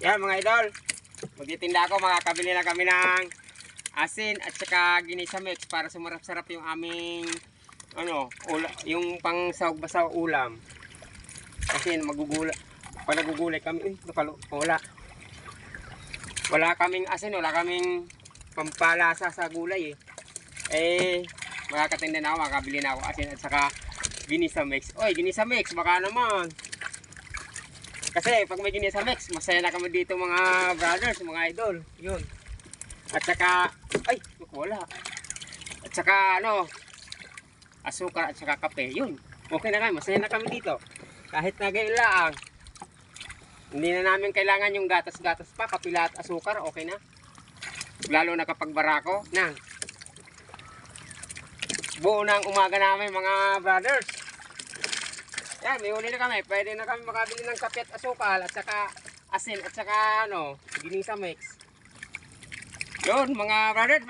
Yan mga idol, magtitinda ako, makakabili na kami ng asin at saka ginisa mix para sumarap-sarap yung aming yung pang sawag-basaw ulam. Kasi pag nagugulay kami, wala kaming asin, wala kaming pampalasa sa gulay makakatinda na ako, makakabili na ako asin at saka ginisa mix. Oy, ginisa mix, baka naman. Kasi pag may ginisa mix, masaya na kami dito mga brothers, mga idol. Yun. At saka, wala. At saka asukar at saka kape. Yun. Okay na kami, masaya na kami dito. Kahit na gayon lang. Hindi na namin kailangan yung gatas-gatas pa, kapila at asukar, okay na. Lalo na kapag barako. Buo ng umaga namin mga brothers. Yan, may huli na kami. Pwede na kami makabili ng kape at asukal at saka asin at saka ginisa mix. Yun mga brother.